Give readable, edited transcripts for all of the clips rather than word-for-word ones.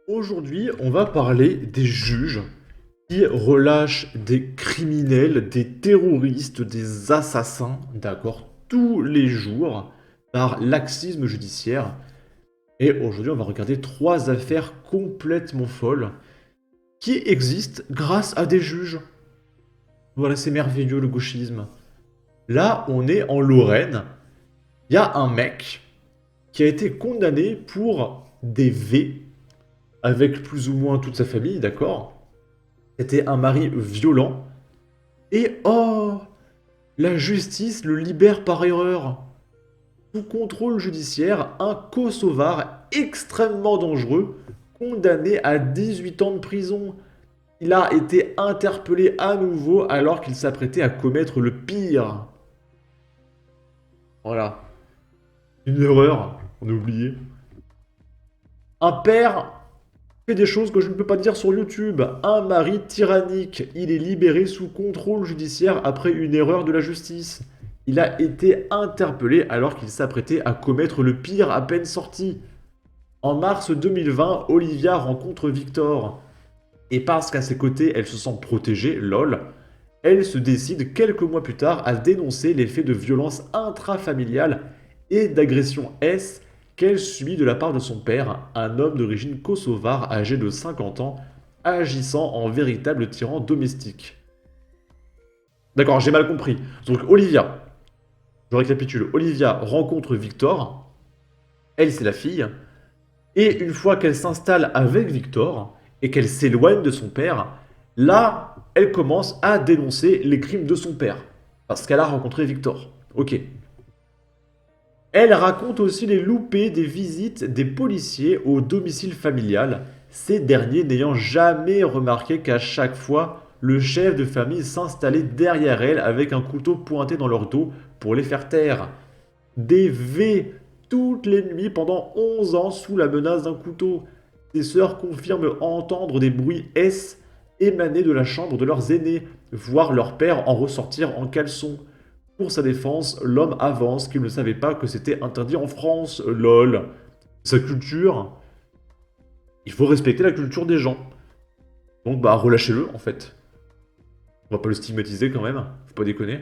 Aujourd'hui, on va parler des juges qui relâchent des criminels, des terroristes, des assassins, d'accord, tous les jours par laxisme judiciaire. Et aujourd'hui, on va regarder trois affaires complètement folles qui existent grâce à des juges. Voilà, c'est merveilleux le gauchisme. Là, on est en Lorraine. Il y a un mec qui a été condamné pour des V avec plus ou moins toute sa famille, d'accord. C'était un mari violent. Et oh, la justice le libère par erreur. Sous contrôle judiciaire, un Kosovar extrêmement dangereux, condamné à 18 ans de prison. Il a été interpellé à nouveau alors qu'il s'apprêtait à commettre le pire. Voilà. Une erreur, on a oublié. Un père fait des choses que je ne peux pas dire sur YouTube. Un mari tyrannique. Il est libéré sous contrôle judiciaire après une erreur de la justice. Il a été interpellé alors qu'il s'apprêtait à commettre le pire à peine sorti. En mars 2020, Olivia rencontre Victor. Et parce qu'à ses côtés, elle se sent protégée, lol, elle se décide quelques mois plus tard à dénoncer les faits de violence intrafamiliale et d'agression S qu'elle subit de la part de son père, un homme d'origine kosovare âgé de 50 ans, agissant en véritable tyran domestique. D'accord, j'ai mal compris. Donc Olivia, je récapitule, Olivia rencontre Victor, elle c'est la fille, et une fois qu'elle s'installe avec Victor et qu'elle s'éloigne de son père, là, elle commence à dénoncer les crimes de son père. Parce qu'elle a rencontré Victor. Ok. Elle raconte aussi les loupés des visites des policiers au domicile familial, ces derniers n'ayant jamais remarqué qu'à chaque fois, le chef de famille s'installait derrière elle avec un couteau pointé dans leur dos pour les faire taire. Des V toutes les nuits pendant 11 ans sous la menace d'un couteau. Ses sœurs confirment entendre des bruits S émaner de la chambre de leurs aînés, voir leur père en ressortir en caleçon. Pour sa défense, l'homme avance qu'il ne savait pas que c'était interdit en France. Lol. Sa culture, il faut respecter la culture des gens. Donc bah relâchez-le en fait. On va pas le stigmatiser quand même, faut pas déconner.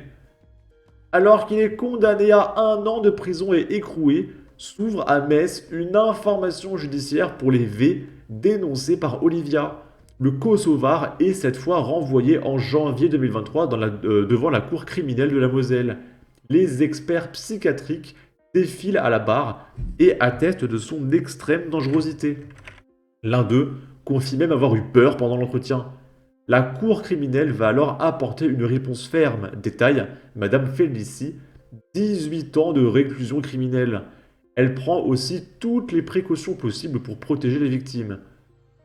Alors qu'il est condamné à 1 an de prison et écroué, s'ouvre à Metz une information judiciaire pour les V dénoncés par Olivia. Le Kosovar est cette fois renvoyé en janvier 2023 devant la cour criminelle de la Moselle. Les experts psychiatriques défilent à la barre et attestent de son extrême dangerosité. L'un d'eux confie même avoir eu peur pendant l'entretien. La cour criminelle va alors apporter une réponse ferme. Détail, Madame Félicie, 18 ans de réclusion criminelle. Elle prend aussi toutes les précautions possibles pour protéger les victimes.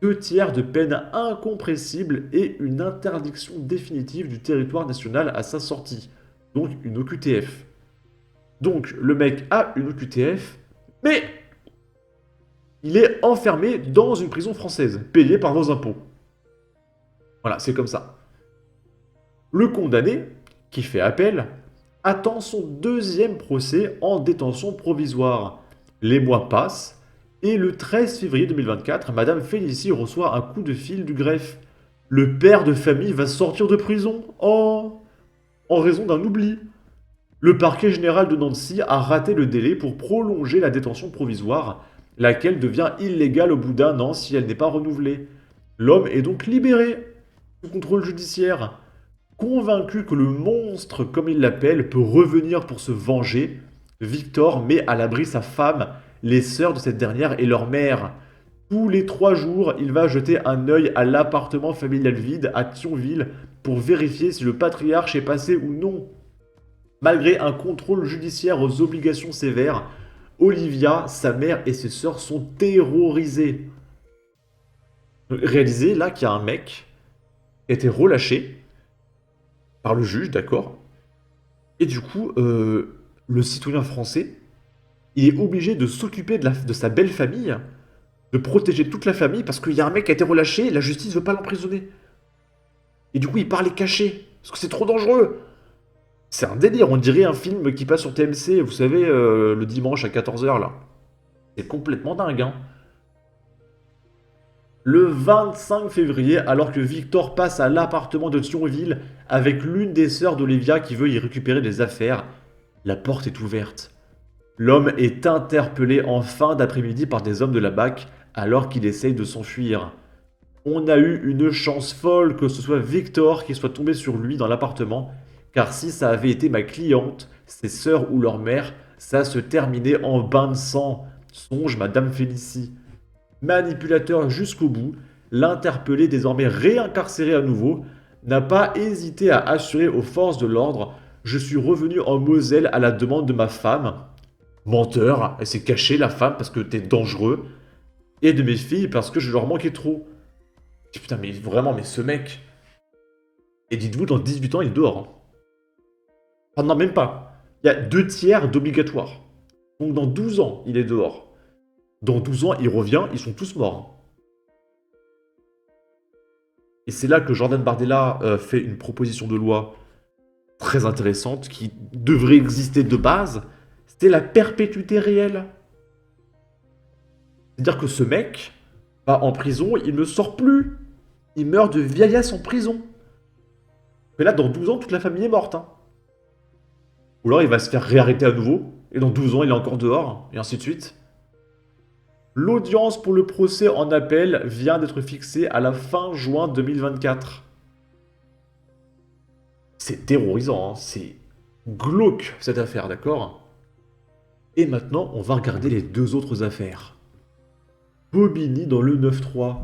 2 tiers de peine incompressible et une interdiction définitive du territoire national à sa sortie. Donc une OQTF. Donc le mec a une OQTF, mais il est enfermé dans une prison française, payée par vos impôts. Voilà, c'est comme ça. Le condamné, qui fait appel, attend son deuxième procès en détention provisoire. Les mois passent et le 13 février 2024, Madame Félicie reçoit un coup de fil du greffe. Le père de famille va sortir de prison. Oh, en raison d'un oubli. Le parquet général de Nancy a raté le délai pour prolonger la détention provisoire, laquelle devient illégale au bout d'1 an si elle n'est pas renouvelée. L'homme est donc libéré sous contrôle judiciaire. Convaincu que le monstre, comme il l'appelle, peut revenir pour se venger, Victor met à l'abri sa femme, les sœurs de cette dernière et leur mère. Tous les 3 jours, il va jeter un œil à l'appartement familial vide à Thionville pour vérifier si le patriarche est passé ou non. Malgré un contrôle judiciaire aux obligations sévères, Olivia, sa mère et ses sœurs sont terrorisées. Réalisez là qu'il y a un mec qui a été relâché par le juge, d'accord. Et du coup, le citoyen français, il est obligé de s'occuper de sa belle famille, de protéger toute la famille, parce qu'il y a un mec qui a été relâché, et la justice veut pas l'emprisonner. Et du coup, il part les cacher, parce que c'est trop dangereux. C'est un délire, on dirait un film qui passe sur TMC, vous savez, le dimanche à 14 h là. C'est complètement dingue, hein. Le 25 février, alors que Victor passe à l'appartement de Thionville avec l'une des sœurs d'Olivia qui veut y récupérer des affaires, la porte est ouverte. L'homme est interpellé en fin d'après-midi par des hommes de la BAC alors qu'il essaye de s'enfuir. On a eu une chance folle que ce soit Victor qui soit tombé sur lui dans l'appartement, car si ça avait été ma cliente, ses sœurs ou leur mère, ça se terminait en bain de sang. Songe Madame Félicie. Manipulateur jusqu'au bout, l'interpellé désormais réincarcéré à nouveau, n'a pas hésité à assurer aux forces de l'ordre: je suis revenu en Moselle à la demande de ma femme. Menteur, elle s'est cachée la femme parce que t'es dangereux, et de mes filles parce que je leur manquais trop. Putain, mais vraiment, mais ce mec. Et dites-vous, dans 18 ans, il est dehors. Hein. Ah non, même pas. Il y a 2 tiers d'obligatoire. Donc dans 12 ans, il est dehors. Dans 12 ans, il revient, ils sont tous morts. Et c'est là que Jordan Bardella fait une proposition de loi très intéressante qui devrait exister de base. C'est la perpétuité réelle. C'est-à-dire que ce mec va en prison, il ne sort plus. Il meurt de vieillesse en prison. Mais là, dans 12 ans, toute la famille est morte. Hein. Ou alors il va se faire réarrêter à nouveau, et dans 12 ans, il est encore dehors, et ainsi de suite. L'audience pour le procès en appel vient d'être fixée à la fin juin 2024. C'est terrorisant, hein, c'est glauque cette affaire, d'accord? Et maintenant, on va regarder les 2 autres affaires. Bobigny dans le 9-3.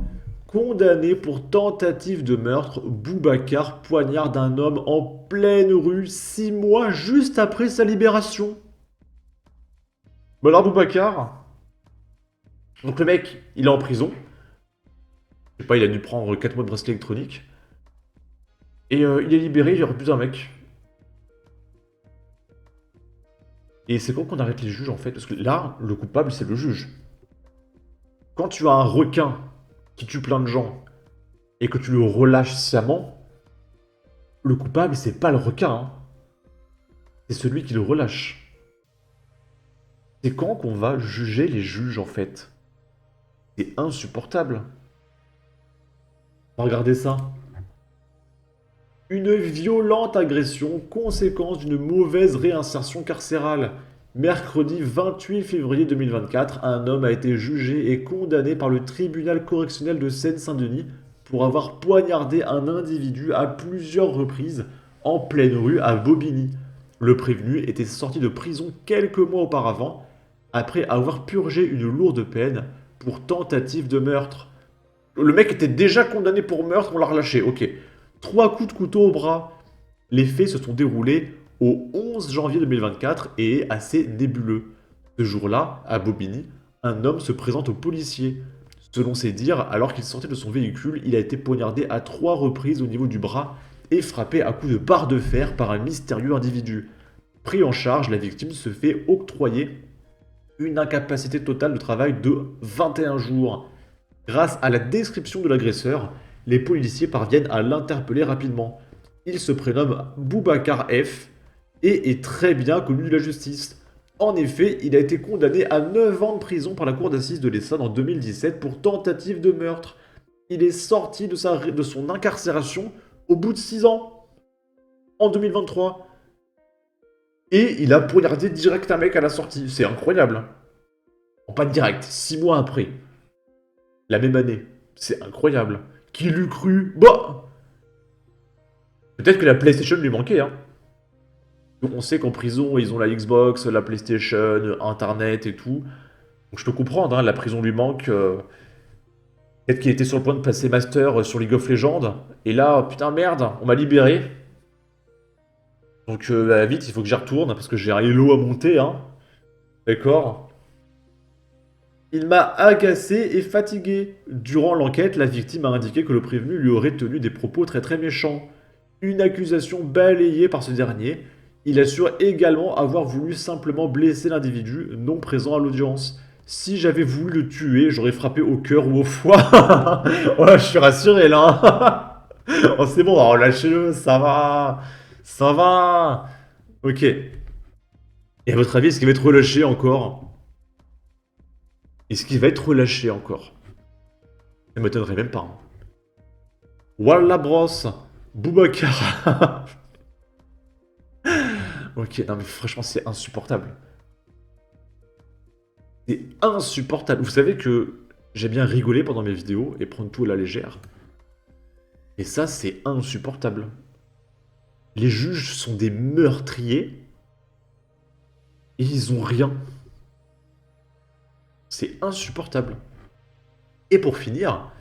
Condamné pour tentative de meurtre, Boubacar poignarde un homme en pleine rue 6 mois juste après sa libération. Bon alors Boubacar, donc le mec, il est en prison. Je sais pas, il a dû prendre 4 mois de bracelet électronique. Et il est libéré, il repousse un mec. Et c'est quand qu'on arrête les juges en fait? Parce que là, le coupable, c'est le juge. Quand tu as un requin qui tue plein de gens et que tu le relâches sciemment, le coupable, c'est pas le requin. Hein. C'est celui qui le relâche. C'est quand qu'on va juger les juges en fait? C'est insupportable. Regardez ça. Une violente agression, conséquence d'une mauvaise réinsertion carcérale. Mercredi 28 février 2024, un homme a été jugé et condamné par le tribunal correctionnel de Seine-Saint-Denis pour avoir poignardé un individu à plusieurs reprises en pleine rue à Bobigny. Le prévenu était sorti de prison quelques mois auparavant, après avoir purgé une lourde peine pour tentative de meurtre. Le mec était déjà condamné pour meurtre, on l'a relâché, ok. 3 coups de couteau au bras. Les faits se sont déroulés au 11 janvier 2024 et est assez nébuleux. Ce jour-là, à Bobigny, un homme se présente aux policiers. Selon ses dires, alors qu'il sortait de son véhicule, il a été poignardé à 3 reprises au niveau du bras et frappé à coups de barre de fer par un mystérieux individu. Pris en charge, la victime se fait octroyer une incapacité totale de travail de 21 jours. Grâce à la description de l'agresseur, les policiers parviennent à l'interpeller rapidement. Il se prénomme Boubacar F et est très bien connu de la justice. En effet, il a été condamné à 9 ans de prison par la cour d'assises de l'Essonne en 2017 pour tentative de meurtre. Il est sorti de son incarcération au bout de 6 ans, en 2023. Et il a poignardé direct un mec à la sortie. C'est incroyable. Bon, pas direct, 6 mois après. La même année. C'est incroyable. Qui l'eût cru? Bah, peut-être que la PlayStation lui manquait, hein. On sait qu'en prison, ils ont la Xbox, la PlayStation, Internet et tout. Donc je peux comprendre, hein, la prison lui manque. Peut-être qu'il était sur le point de passer Master sur League of Legends. Et là, putain, merde, on m'a libéré. Donc bah, vite, il faut que j'y retourne, parce que j'ai un Hello à monter, hein. D'accord? Il m'a agacé et fatigué. Durant l'enquête, la victime a indiqué que le prévenu lui aurait tenu des propos très méchants. Une accusation balayée par ce dernier. Il assure également avoir voulu simplement blesser l'individu non présent à l'audience. Si j'avais voulu le tuer, j'aurais frappé au cœur ou au foie. Ouais, je suis rassuré là. Oh, c'est bon, relâchez-le, ça va. Ça va. Ok. Et à votre avis, est-ce qu'il va être relâché encore? Est-ce qu'il va être relâché encore? Ça m'étonnerait même pas. Hein. Wallah brosse, Boubacar. Ok, non mais franchement c'est insupportable. C'est insupportable. Vous savez que j'aime bien rigoler pendant mes vidéos et prendre tout à la légère. Et ça c'est insupportable. Les juges sont des meurtriers et ils ont rien. C'est insupportable. Et pour finir,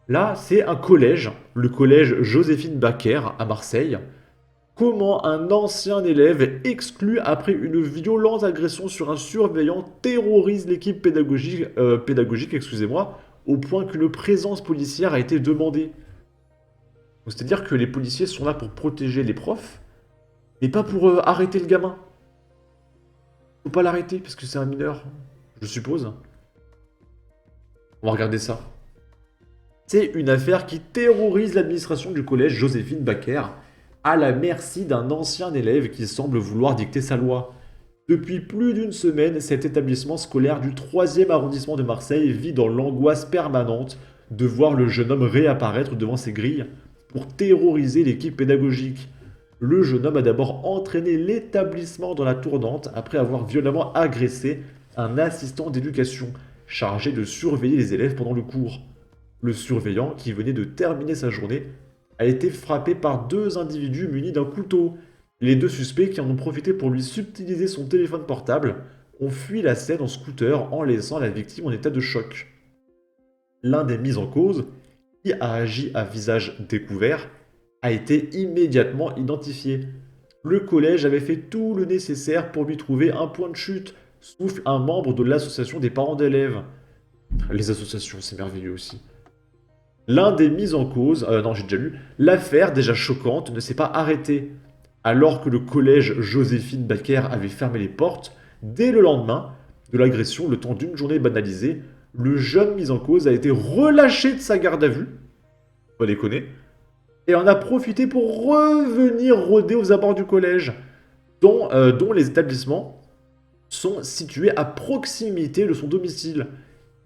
là c'est un collège, le collège Joséphine Baker à Marseille. Comment un ancien élève exclu après une violente agression sur un surveillant terrorise l'équipe pédagogique, excusez-moi, au point qu'une présence policière a été demandée. C'est-à-dire que les policiers sont là pour protéger les profs, mais pas pour arrêter le gamin. Faut pas l'arrêter parce que c'est un mineur, je suppose. On va regarder ça. C'est une affaire qui terrorise l'administration du collège Joséphine Baker, à la merci d'un ancien élève qui semble vouloir dicter sa loi. Depuis plus d'une semaine, cet établissement scolaire du 3e arrondissement de Marseille vit dans l'angoisse permanente de voir le jeune homme réapparaître devant ses grilles pour terroriser l'équipe pédagogique. Le jeune homme a d'abord entraîné l'établissement dans la tournante après avoir violemment agressé un assistant d'éducation chargé de surveiller les élèves pendant le cours. Le surveillant, qui venait de terminer sa journée, a été frappé par 2 individus munis d'un couteau. Les 2 suspects qui en ont profité pour lui subtiliser son téléphone portable ont fui la scène en scooter en laissant la victime en état de choc. L'un des mis en cause, qui a agi à visage découvert, a été immédiatement identifié. Le collège avait fait tout le nécessaire pour lui trouver un point de chute, souffle un membre de l'association des parents d'élèves. Les associations, c'est merveilleux aussi. L'un des mis en cause, non j'ai déjà lu, l'affaire déjà choquante ne s'est pas arrêtée. Alors que le collège Joséphine Baker avait fermé les portes, dès le lendemain de l'agression, le temps d'une journée banalisée, le jeune mis en cause a été relâché de sa garde à vue, pas déconner, et en a profité pour revenir rôder aux abords du collège, dont les établissements sont situés à proximité de son domicile.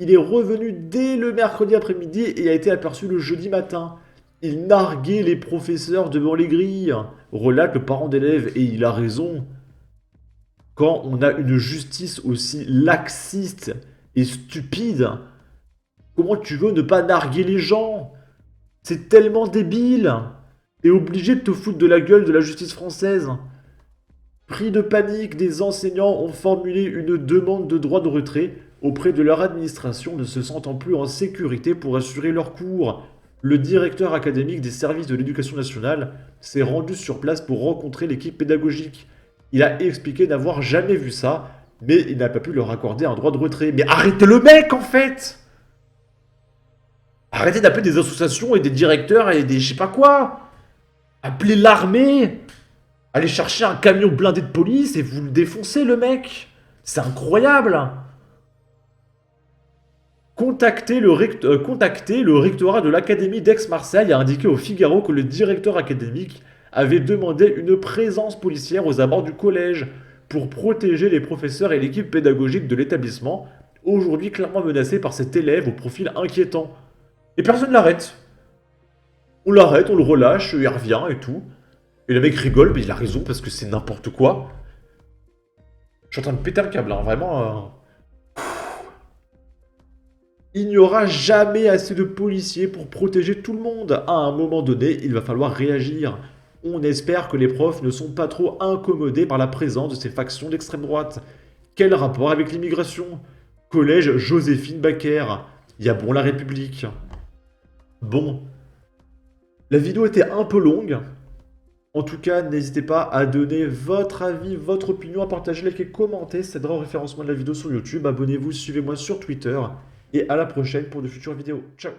Il est revenu dès le mercredi après-midi et a été aperçu le jeudi matin. Il narguait les professeurs devant les grilles, relate le parent d'élève, et il a raison. Quand on a une justice aussi laxiste et stupide, comment tu veux ne pas narguer les gens? C'est tellement débile. T'es obligé de te foutre de la gueule de la justice française. Pris de panique, des enseignants ont formulé une demande de droit de retrait auprès de leur administration, ne se sentant plus en sécurité pour assurer leurs cours. Le directeur académique des services de l'éducation nationale s'est rendu sur place pour rencontrer l'équipe pédagogique. Il a expliqué n'avoir jamais vu ça, mais il n'a pas pu leur accorder un droit de retrait. Mais arrêtez le mec en fait! Arrêtez d'appeler des associations et des directeurs et des je sais pas quoi! Appelez l'armée! Allez chercher un camion blindé de police et vous le défoncez le mec! C'est incroyable! Contacter le rectorat de l'Académie d'Aix-Marseille a indiqué au Figaro que le directeur académique avait demandé une présence policière aux abords du collège pour protéger les professeurs et l'équipe pédagogique de l'établissement, aujourd'hui clairement menacé par cet élève au profil inquiétant. Et personne ne l'arrête. On l'arrête, on le relâche, il revient et tout. Et le mec rigole, mais il a raison parce que c'est n'importe quoi. Je suis en train de péter un câble, hein, vraiment... Il n'y aura jamais assez de policiers pour protéger tout le monde. À un moment donné, il va falloir réagir. On espère que les profs ne sont pas trop incommodés par la présence de ces factions d'extrême droite. Quel rapport avec l'immigration? Collège Joséphine Baker. Il y a bon la République. Bon. La vidéo était un peu longue. En tout cas, n'hésitez pas à donner votre avis, votre opinion, à partager, liker, commenter. Ça aidera au référencement de la vidéo sur YouTube. Abonnez-vous, suivez-moi sur Twitter. Et à la prochaine pour de futures vidéos. Ciao!